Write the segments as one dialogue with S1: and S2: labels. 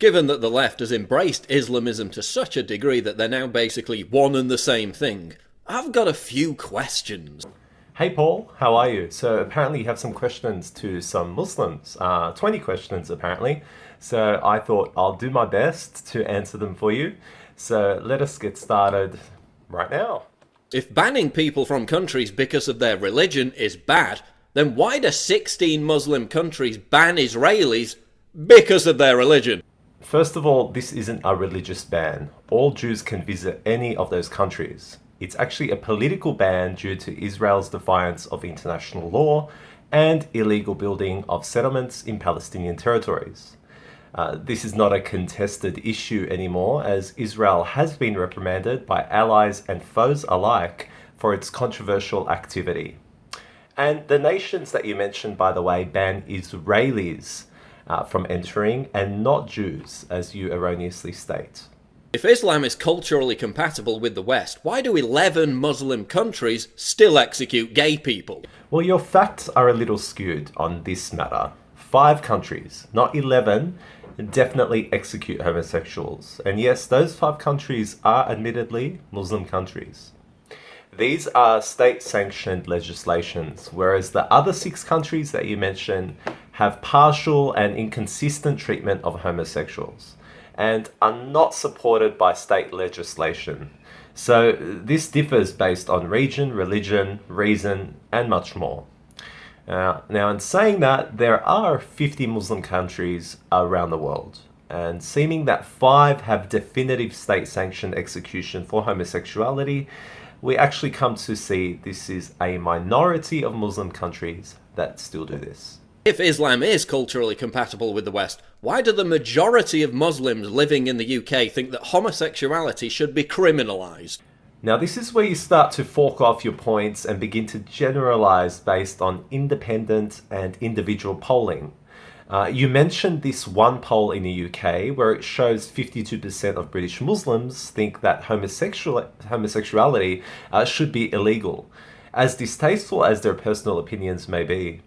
S1: Given that the left has embraced Islamism to such a degree that they're now basically one and the same thing, I've got a few questions.
S2: Hey Paul, how are you? So apparently you have some questions to some Muslims, 20 questions apparently. So I thought I'll do my best to answer them for you. So let us get started right now.
S1: If banning people from countries because of their religion is bad, then why do 16 Muslim countries ban Israelis because of their religion?
S2: First of all, this isn't a religious ban. All Jews can visit any of those countries. It's actually a political ban due to Israel's defiance of international law and illegal building of settlements in Palestinian territories. This is not a contested issue anymore, as Israel has been reprimanded by allies and foes alike for its controversial activity. And the nations that you mentioned, by the way, ban Israelis from entering and not Jews, as you erroneously state.
S1: If Islam is culturally compatible with the West, why do 11 Muslim countries still execute gay people?
S2: Well, your facts are a little skewed on this matter. 5 countries, not 11, definitely execute homosexuals. And yes, those 5 countries are admittedly Muslim countries. These are state-sanctioned legislations, whereas the other 6 countries that you mentioned have partial and inconsistent treatment of homosexuals and are not supported by state legislation. So this differs based on region, religion, reason, and much more. Now, in saying that, there are 50 Muslim countries around the world, and seeming that 5 have definitive state-sanctioned execution for homosexuality, we actually come to see this is a minority of Muslim countries that still do this.
S1: If Islam is culturally compatible with the West, why do the majority of Muslims living in the UK think that homosexuality should be criminalized?
S2: Now, this is where you start to fork off your points and begin to generalize based on independent and individual polling. You mentioned this one poll in the UK where it shows 52% of British Muslims think that homosexuality should be illegal. As distasteful as their personal opinions may be,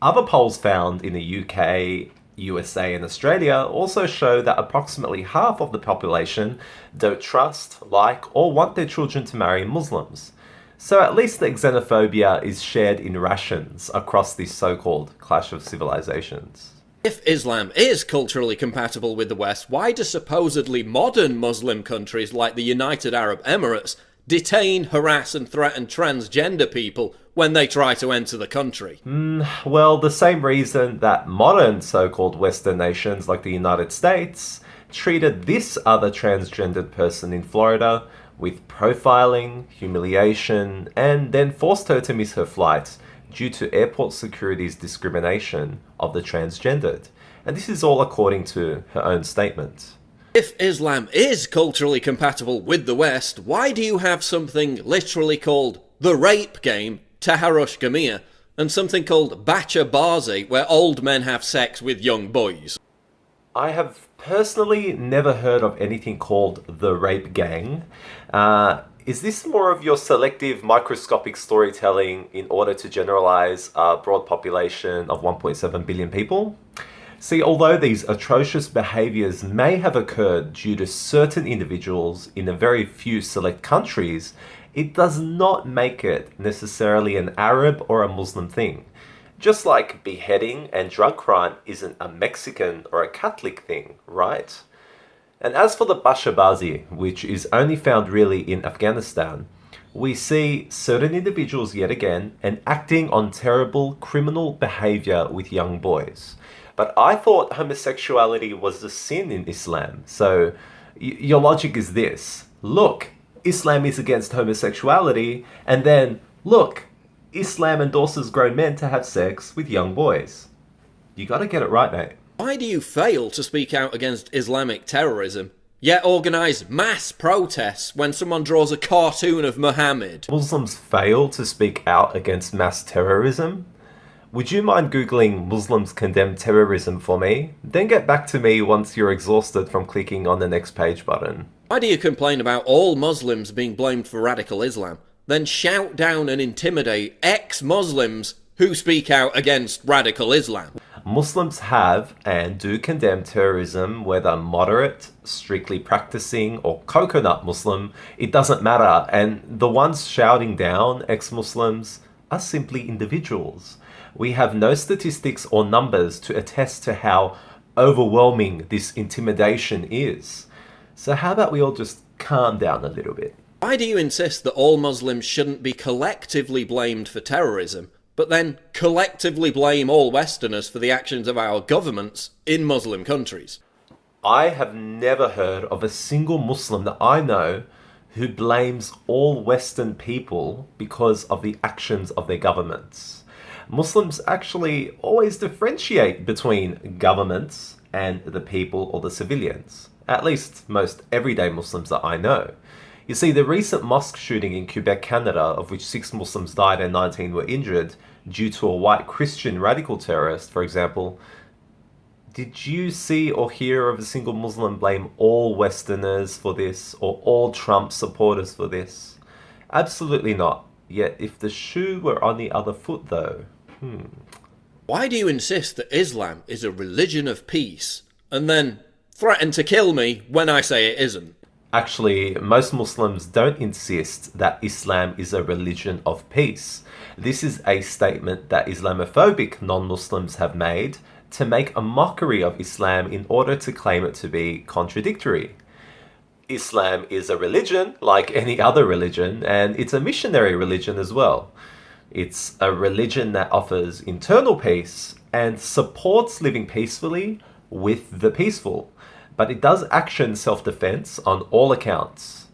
S2: other polls found in the UK, USA and Australia also show that approximately half of the population don't trust, like, or want their children to marry Muslims. So at least the xenophobia is shared in rations across this so-called clash of civilizations.
S1: If Islam is culturally compatible with the West, why do supposedly modern Muslim countries like the United Arab Emirates detain, harass and threaten transgender people when they try to enter the country?
S2: Well, the same reason that modern so-called Western nations like the United States treated this other transgendered person in Florida with profiling, humiliation, and then forced her to miss her flight due to airport security's discrimination of the transgendered. And this is all according to her own statement.
S1: If Islam is culturally compatible with the West, why do you have something literally called the rape game, Taharush Gamir, and something called Bacha Bazi, where old men have sex with young boys?
S2: I have personally never heard of anything called the rape gang. Is this more of your selective microscopic storytelling in order to generalize a broad population of 1.7 billion people? See, although these atrocious behaviors may have occurred due to certain individuals in a very few select countries, it does not make it necessarily an Arab or a Muslim thing. Just like beheading and drug crime isn't a Mexican or a Catholic thing, right? And as for the Bashabazi, which is only found really in Afghanistan, we see certain individuals yet again enacting on terrible criminal behavior with young boys. But I thought homosexuality was a sin in Islam. So your logic is this. Look, Islam is against homosexuality, and then, look, Islam endorses grown men to have sex with young boys. You gotta get it right, mate.
S1: Why do you fail to speak out against Islamic terrorism, yet organise mass protests when someone draws a cartoon of Muhammad?
S2: Muslims fail to speak out against mass terrorism? Would you mind Googling Muslims Condemning Terrorism for me? Then get back to me once you're exhausted from clicking on the next page button.
S1: Why do you complain about all Muslims being blamed for radical Islam, then shout down and intimidate ex-Muslims who speak out against radical Islam?
S2: Muslims have and do condemn terrorism, whether moderate, strictly practicing, or coconut Muslim, it doesn't matter. And the ones shouting down ex-Muslims are simply individuals. We have no statistics or numbers to attest to how overwhelming this intimidation is. So how about we all just calm down a little bit?
S1: Why do you insist that all Muslims shouldn't be collectively blamed for terrorism, but then collectively blame all Westerners for the actions of our governments in Muslim countries?
S2: I have never heard of a single Muslim that I know who blames all Western people because of the actions of their governments. Muslims actually always differentiate between governments and the people or the civilians. At least most everyday Muslims that I know. You see, the recent mosque shooting in Quebec, Canada, of which 6 Muslims died and 19 were injured due to a white Christian radical terrorist, for example, did you see or hear of a single Muslim blame all Westerners for this or all Trump supporters for this? Absolutely not. Yet if the shoe were on the other foot though,
S1: Why do you insist that Islam is a religion of peace, and then threaten to kill me when I say it isn't?
S2: Actually, most Muslims don't insist that Islam is a religion of peace. This is a statement that Islamophobic non-Muslims have made to make a mockery of Islam in order to claim it to be contradictory. Islam is a religion like any other religion, and it's a missionary religion as well. It's a religion that offers internal peace and supports living peacefully with the peaceful. But it does action self-defense on all accounts.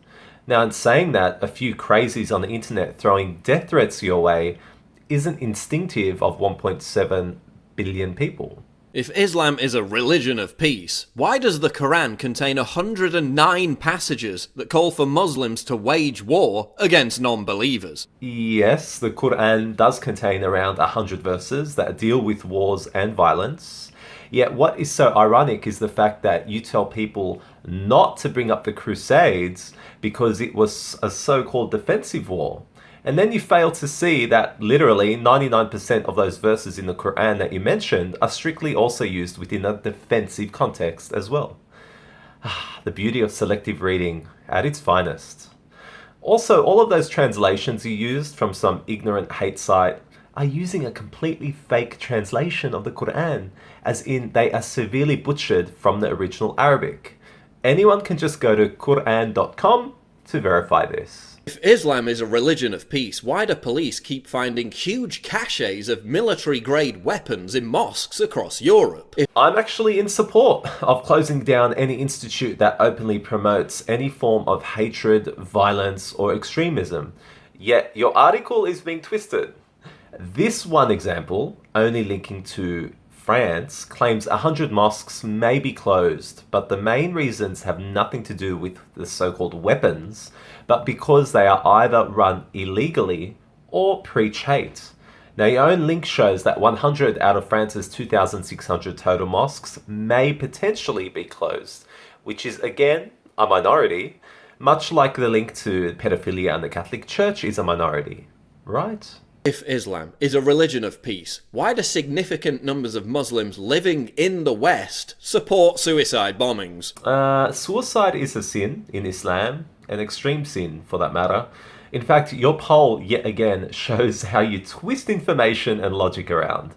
S2: Now, in saying that, a few crazies on the internet throwing death threats your way isn't instinctive of 1.7 billion people.
S1: If Islam is a religion of peace, why does the Koran contain 109 passages that call for Muslims to wage war against non-believers?
S2: Yes, the Quran does contain around 100 verses that deal with wars and violence. Yet what is so ironic is the fact that you tell people not to bring up the Crusades because it was a so-called defensive war. And then you fail to see that literally 99% of those verses in the Quran that you mentioned are strictly also used within a defensive context as well. The beauty of selective reading at its finest. Also, all of those translations you used from some ignorant hate site are using a completely fake translation of the Quran, as in they are severely butchered from the original Arabic. Anyone can just go to Quran.com to verify this.
S1: If Islam is a religion of peace, why do police keep finding huge caches of military-grade weapons in mosques across Europe?
S2: I'm actually in support of closing down any institute that openly promotes any form of hatred, violence, or extremism. Yet your article is being twisted. This one example, only linking to France, claims 100 mosques may be closed, but the main reasons have nothing to do with the so-called weapons, but because they are either run illegally or preach hate. Now, your own link shows that 100 out of France's 2,600 total mosques may potentially be closed, which is, again, a minority, much like the link to pedophilia and the Catholic Church is a minority, right?
S1: If Islam is a religion of peace, why do significant numbers of Muslims living in the West support suicide bombings?
S2: Suicide is a sin in Islam, an extreme sin for that matter. In fact, your poll yet again shows how you twist information and logic around.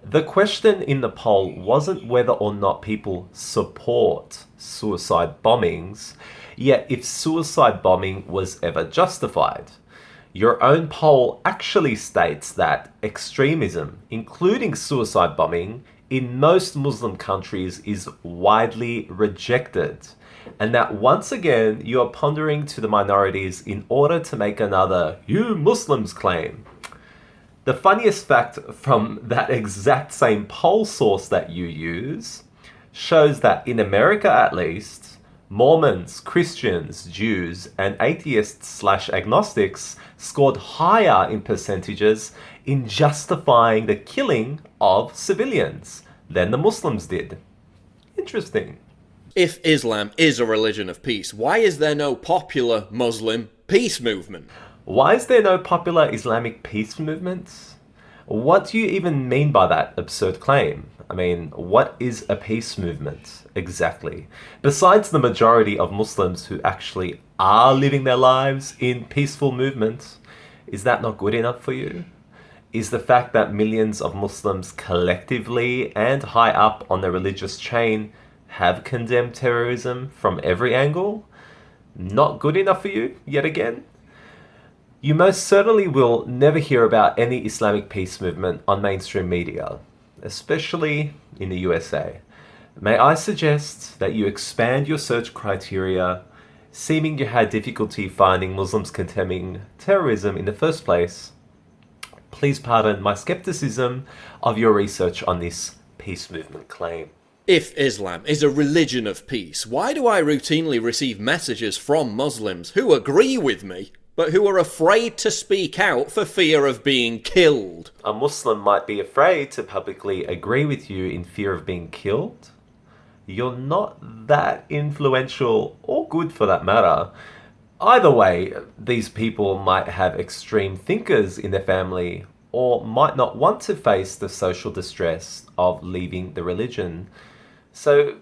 S2: The question in the poll wasn't whether or not people support suicide bombings, yet if suicide bombing was ever justified. Your own poll actually states that extremism, including suicide bombing, in most Muslim countries is widely rejected. And that once again, you are pondering to the minorities in order to make another "you Muslims" claim. The funniest fact from that exact same poll source that you use shows that in America at least, Mormons, Christians, Jews, and atheists/agnostics scored higher in percentages in justifying the killing of civilians than the Muslims did. Interesting.
S1: If Islam is a religion of peace, why is there no popular Muslim peace movement?
S2: Why is there no popular Islamic peace movements? What do you even mean by that absurd claim? I mean, what is a peace movement exactly? Besides the majority of Muslims who actually are living their lives in peaceful movements, is that not good enough for you? Is the fact that millions of Muslims collectively and high up on the religious chain have condemned terrorism from every angle not good enough for you yet again? You most certainly will never hear about any Islamic peace movement on mainstream media, especially in the USA. May I suggest that you expand your search criteria, seeming you had difficulty finding Muslims condemning terrorism in the first place. Please pardon my skepticism of your research on this peace movement claim.
S1: If Islam is a religion of peace, why do I routinely receive messages from Muslims who agree with me, but who are afraid to speak out for fear of being killed?
S2: A Muslim might be afraid to publicly agree with you in fear of being killed. You're not that influential or good for that matter. Either way, these people might have extreme thinkers in their family or might not want to face the social distress of leaving the religion. So,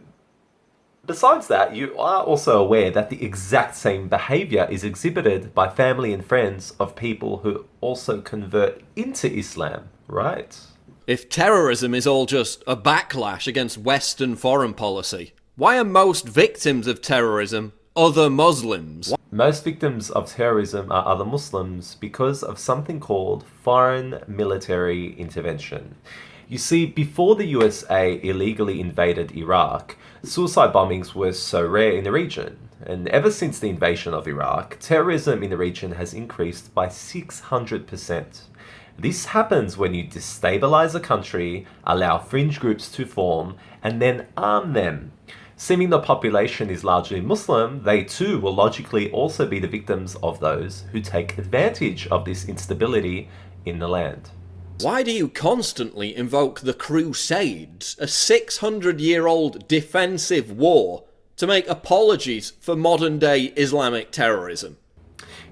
S2: besides that, you are also aware that the exact same behavior is exhibited by family and friends of people who also convert into Islam, right?
S1: If terrorism is all just a backlash against Western foreign policy, why are most victims of terrorism other Muslims?
S2: Most victims of terrorism are other Muslims because of something called foreign military intervention. You see, before the USA illegally invaded Iraq, suicide bombings were so rare in the region. And ever since the invasion of Iraq, terrorism in the region has increased by 600%. This happens when you destabilize a country, allow fringe groups to form, and then arm them. Seeming the population is largely Muslim, they too will logically also be the victims of those who take advantage of this instability in the land.
S1: Why do you constantly invoke the Crusades, a 600-year-old defensive war, to make apologies for modern-day Islamic terrorism?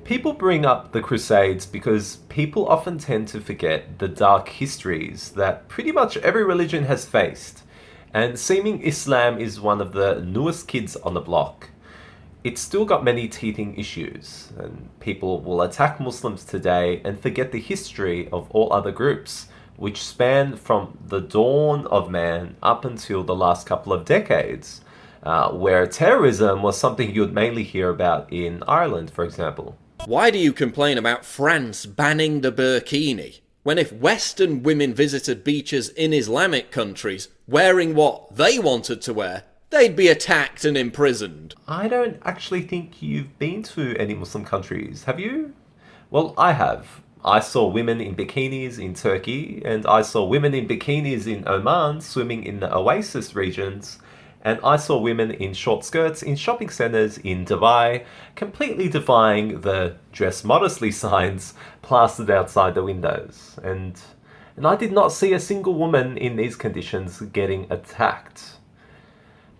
S2: People bring up the Crusades because people often tend to forget the dark histories that pretty much every religion has faced. And seeming Islam is one of the newest kids on the block. It's still got many teething issues, and people will attack Muslims today and forget the history of all other groups, which span from the dawn of man up until the last couple of decades, where terrorism was something you would mainly hear about in Ireland, for example.
S1: Why do you complain about France banning the burkini, when if Western women visited beaches in Islamic countries wearing what they wanted to wear, they'd be attacked and imprisoned?
S2: I don't actually think you've been to any Muslim countries, have you? Well, I have. I saw women in bikinis in Turkey, and I saw women in bikinis in Oman swimming in the oasis regions, and I saw women in short skirts in shopping centres in Dubai, completely defying the dress modestly signs plastered outside the windows. And I did not see a single woman in these conditions getting attacked.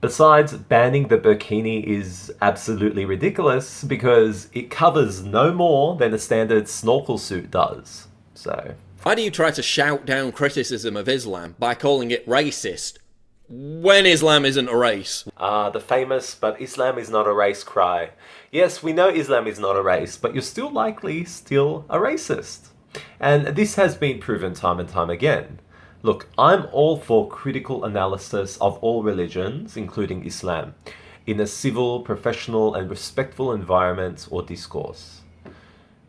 S2: Besides, banning the burkini is absolutely ridiculous because it covers no more than a standard snorkel suit does. So,
S1: why do you try to shout down criticism of Islam by calling it racist, when Islam isn't a race?
S2: The famous "but Islam is not a race" cry. Yes, we know Islam is not a race, but you're still likely still a racist. And this has been proven time and time again. Look, I'm all for critical analysis of all religions, including Islam, in a civil, professional, and respectful environment or discourse.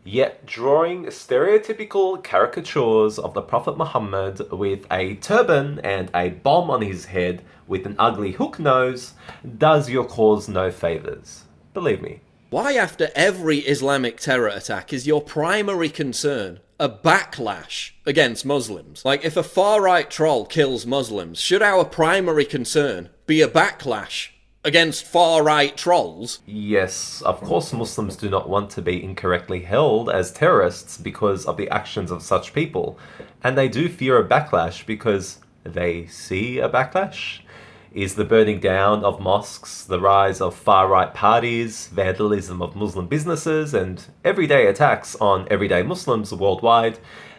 S2: Yet drawing stereotypical caricatures of the Prophet Muhammad with a turban and a bomb on his head with an ugly hook nose does your cause no favours. Believe me.
S1: Why after every Islamic terror attack is your primary concern a backlash against Muslims? Like, if a far-right troll kills Muslims, should our primary concern be a backlash against far-right trolls?
S2: Yes, of course Muslims do not want to be incorrectly held as terrorists because of the actions of such people. And they do fear a backlash because they see a backlash. Is the burning down of mosques, the rise of far-right parties, vandalism of Muslim businesses, and everyday attacks on everyday Muslims worldwide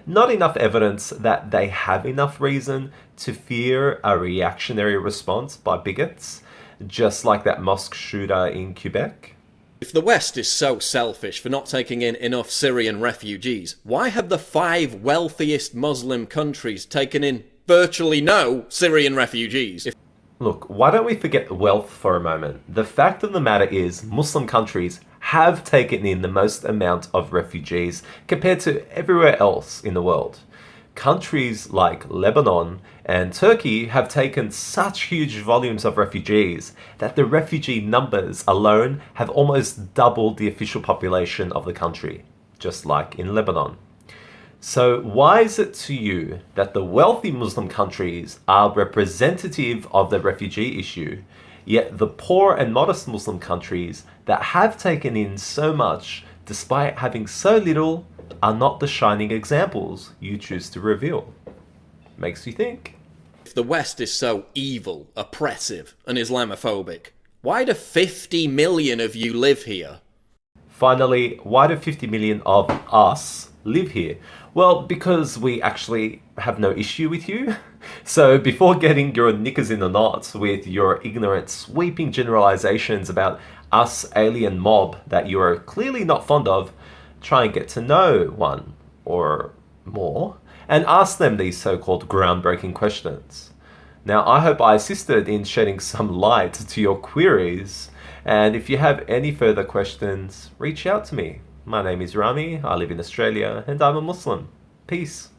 S2: not enough evidence that they have enough reason to fear a reactionary response by bigots, just like that mosque shooter in Quebec?
S1: If the West is so selfish for not taking in enough Syrian refugees, why have the 5 wealthiest Muslim countries taken in virtually no Syrian refugees?
S2: Look, why don't we forget wealth for a moment? The fact of the matter is, Muslim countries have taken in the most amount of refugees compared to everywhere else in the world. Countries like Lebanon and Turkey have taken such huge volumes of refugees that the refugee numbers alone have almost doubled the official population of the country, just like in Lebanon. So why is it to you that the wealthy Muslim countries are representative of the refugee issue, yet the poor and modest Muslim countries that have taken in so much despite having so little are not the shining examples you choose to reveal? Makes you think.
S1: If the West is so evil, oppressive, and Islamophobic, why do 50 million of you live here?
S2: Finally, why do 50 million of us live here? Well, because we actually have no issue with you. So before getting your knickers in the knots with your ignorant, sweeping generalizations about us alien mob that you are clearly not fond of, try and get to know one or more and ask them these so-called groundbreaking questions. Now, I hope I assisted in shedding some light to your queries, and if you have any further questions, reach out to me. My name is Rami, I live in Australia, and I'm a Muslim. Peace.